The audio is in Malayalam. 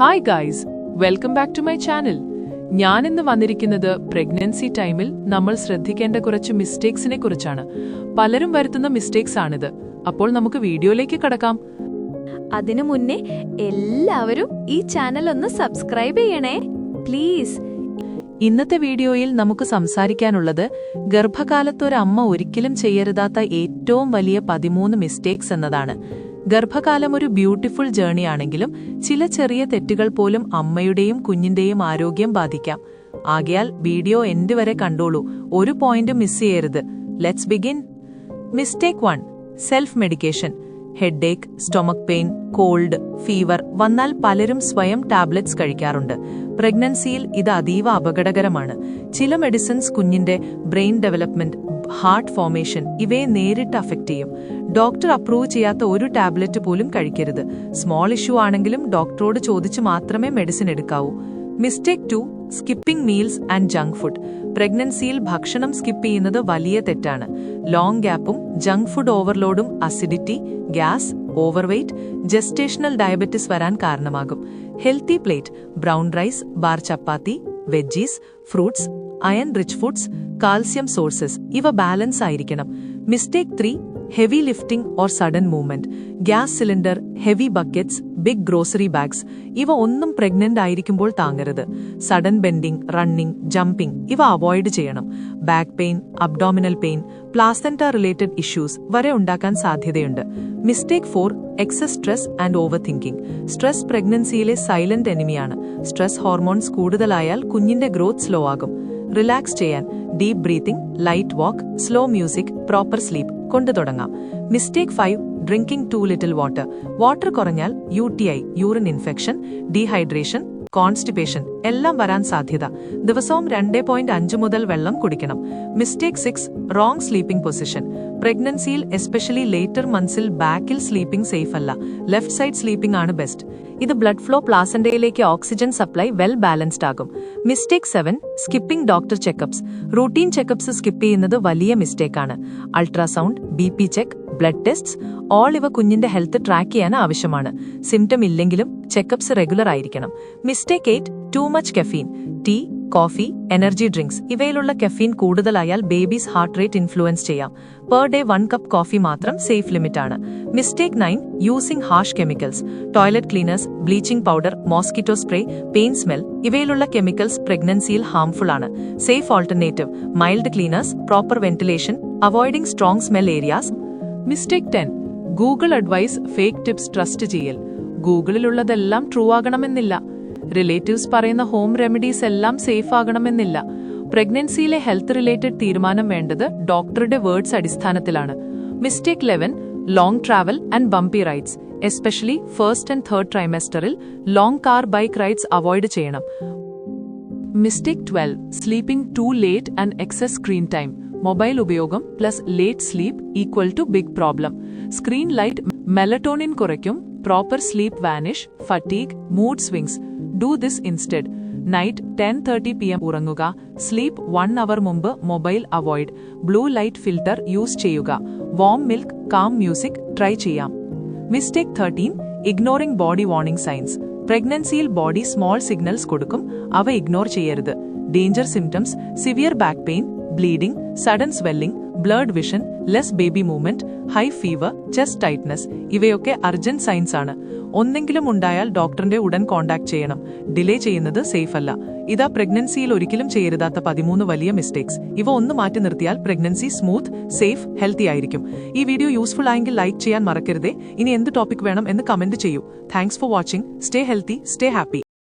Hi guys, welcome back to my channel. ഞാനിന്ന് വന്നിരിക്കുന്നത് പ്രഗ്നൻസി ടൈമിൽ നമ്മൾ ശ്രദ്ധിക്കേണ്ട കുറച്ച് മിസ്റ്റേക്സിനെ കുറിച്ചാണ്. പലരും വരുത്തുന്ന മിസ്റ്റേക്സ് ആണിത്. അപ്പോൾ നമുക്ക് വീഡിയോയിലേക്ക് കടക്കാം. അതിനു മുന്നേ എല്ലാവരും ഈ ചാനൽ ഒന്ന് സബ്സ്ക്രൈബ് ചെയ്യണേ പ്ലീസ്. ഇന്നത്തെ വീഡിയോയിൽ നമുക്ക് സംസാരിക്കാനുള്ളത് ഗർഭകാലത്തൊരമ്മ ഒരിക്കലും ചെയ്യരുതാത്ത ഏറ്റവും വലിയ 13 മിസ്റ്റേക്സ് എന്നതാണ്. ഗർഭകാലം ഒരു ബ്യൂട്ടിഫുൾ ജേർണി ആണെങ്കിലും ചില ചെറിയ തെറ്റുകൾ പോലും അമ്മയുടെയും കുഞ്ഞിന്റെയും ആരോഗ്യം ബാധിക്കാം. ആകയാൽ വീഡിയോ എൻഡ് വരെ കണ്ടോളൂ, ഒരു പോയിന്റ് മിസ് ചെയ്യരുത്. Let's begin. Mistake 1, self medication. Headache, stomach pain, cold, fever വന്നാൽ പലരും സ്വയം ടാബ്ലറ്റ്സ് കഴിക്കാറുണ്ട്. പ്രഗ്നൻസിയിൽ ഇത് അതീവ അപകടകരമാണ്. ചില മെഡിസിൻസ് കുഞ്ഞിന്റെ ബ്രെയിൻ ഡെവലപ്മെന്റ്, ഹാർട്ട് ഫോർമേഷൻ ഇവയെ നേരിട്ട് അഫക്റ്റ് ചെയ്യും. ഡോക്ടർ അപ്രൂവ് ചെയ്യാത്ത ഒരു ടാബ്ലറ്റ് പോലും കഴിക്കരുത്. സ്മോൾ ഇഷ്യൂ ആണെങ്കിലും ഡോക്ടറോട് ചോദിച്ച് മാത്രമേ മെഡിസിൻ എടുക്കാവൂ. Mistake 2, skipping meals and junk food. പ്രഗ്നൻസിയിൽ ഭക്ഷണം സ്കിപ്പ് ചെയ്യുന്നത് വലിയ തെറ്റാണ്. ലോങ് ഗ്യാപ്പും ജങ്ക് ഫുഡ് ഓവർലോഡും acidity, gas, overweight, gestational diabetes വരാൻ കാരണമാകും. Healthy plate: brown rice, bar chapati, veggies, fruits, iron rich foods, calcium sources ഇവ ബാലൻസ് ആയിരിക്കണം. Mistake 3, heavy lifting or sudden movement. Gas cylinder, heavy buckets, big grocery bags ഇവ ഒന്നും പ്രഗ്നന്റ് ആയിരിക്കുമ്പോൾ താങ്ങരുത്. സഡൻ ബെൻഡിംഗ്, റണ്ണിംഗ്, ജമ്പിംഗ് ഇവ അവോയ്ഡ് ചെയ്യണം. Back pain, abdominal pain, placenta related issues വരെ ഉണ്ടാക്കാൻ സാധ്യതയുണ്ട്. Mistake 4, excess stress and overthinking. Stress പ്രഗ്നൻസിയിലെ സൈലന്റ് എനിമിയാണ്. സ്ട്രെസ് ഹോർമോൺസ് കൂടുതലായാൽ കുഞ്ഞിന്റെ ഗ്രോത്ത് സ്ലോ ആകും. റിലാക്സ് ചെയ്യാൻ deep breathing, light walk, slow music, proper sleep കൊണ്ട് തുടങ്ങാം. Mistake 5, drinking too little water. Water കുറഞ്ഞാൽ UTI, urine infection, dehydration, constipation എല്ലാം വരാൻ സാധ്യത. ദിവസവും 2.5 മുതൽ വെള്ളം കുടിക്കണം. Mistake 6, wrong sleeping position. പ്രഗ്നൻസിയിൽ especially later മന്ത്സിൽ ബാക്കിൽ സ്ലീപ്പിംഗ് സേഫ് അല്ല. ലെഫ്റ്റ് സൈഡ് സ്ലീപ്പിംഗ് ആണ് ബെസ്റ്റ്. ഇത് ബ്ലഡ് ഫ്ലോ പ്ലാസന്റയിലേക്ക് ഓക്സിജൻ സപ്ലൈ വെൽ ബാലൻസ്ഡ് ആകും. Mistake 7, skipping doctor checkups. Routine checkups skip ചെയ്യുന്നത് വലിയ മിസ്റ്റേക്കാണ്. Ultrasound, BP check, blood tests all ഇവ കുഞ്ഞിന്റെ ഹെൽത്ത് ട്രാക്ക് ചെയ്യാൻ ആവശ്യമാണ്. സിംറ്റം ഇല്ലെങ്കിലും ചെക്കപ്സ് റെഗുലർ ആയിരിക്കണം. Mistake 8, too much caffeine. Tea, coffee, energy drinks ഇവയിലുള്ള കെഫീൻ കൂടുതലായാൽ ബേബീസ് ഹാർട്ട് റേറ്റ് ഇൻഫ്ലുവൻസ് ചെയ്യാം. പെർ ഡേ 1 കപ്പ് കോഫി മാത്രം സേഫ് ലിമിറ്റ് ആണ്. Mistake 9, using harsh chemicals. Toilet cleaners, bleaching powder, mosquito spray, paint smell ഇവയിലുള്ള കെമിക്കൽസ് പ്രഗ്നൻസിയിൽ ഹാംഫുൾ ആണ്. Safe alternative mild cleaners, proper ventilation, avoiding strong smell areas. Mistake 10, Google advice, fake tips trust ചെയ്യൽ. ഗൂഗിളിലുള്ളതെല്ലാം ട്രൂ ആകണമെന്നില്ല. റിലേറ്റീവ്സ് പറയുന്ന ഹോം റെമഡീസ് എല്ലാം സേഫ് ആകണമെന്നില്ല. പ്രഗ്നൻസിയിലെ ഹെൽത്ത് റിലേറ്റഡ് തീരുമാനം വേണ്ടത് ഡോക്ടറുടെ വേർഡ്സ് അടിസ്ഥാനത്തിലാണ്. Mistake 11, long travel and bumpy rides. Especially first and third ട്രൈമെസ്റ്ററിൽ long car bike rides avoid ചെയ്യണം. Mistake 12, sleeping too late and excess screen time. Mobile ഉപയോഗം plus late sleep equal to big problem. Screen light melatonin കുറയ്ക്കും. Proper sleep vanish, fatigue, mood swings. Do this instead. Night 10:30 PM ഉറങ്ങുക. സ്ലീപ്പ് 1 അവർ മുമ്പ് mobile avoid. Blue light filter use ചെയ്യുക. Warm milk, calm music try ചെയ്യാം. Mistake 13, ignoring body warning signs. പ്രഗ്നൻസിയിൽ ബോഡി സ്മോൾ സിഗ്നൽസ് കൊടുക്കും, അവ ഇഗ്നോർ ചെയ്യരുത്. Danger symptoms: severe back pain, bleeding, sudden swelling, blurred vision, less baby movement, high fever, chest tightness ഇവയൊക്കെ അർജന്റ് സൈൻസ് ആണ്. ഒന്നെങ്കിലും ഉണ്ടായാൽ ഡോക്ടറിന്റെ ഉടൻ കോൺടാക്ട് ചെയ്യണം. ഡിലേ ചെയ്യുന്നത് സേഫ് അല്ല. ഇതാ പ്രഗ്നൻസിയിൽ ഒരിക്കലും ചെയ്യരുതാത്ത 13 വലിയ മിസ്റ്റേക്സ്. ഇവ ഒന്ന് മാറ്റി നിർത്തിയാൽ പ്രഗ്നൻസി സ്മൂത്ത്, സേഫ്, ഹെൽത്തി ആയിരിക്കും. ഈ വീഡിയോ യൂസ്ഫുൾ ആയെങ്കിൽ ലൈക്ക് ചെയ്യാൻ മറക്കരുതേ. ഇനി എന്ത് ടോപ്പിക് വേണം എന്ന് കമന്റ് ചെയ്യൂ. Thanks for watching. Stay healthy, stay happy.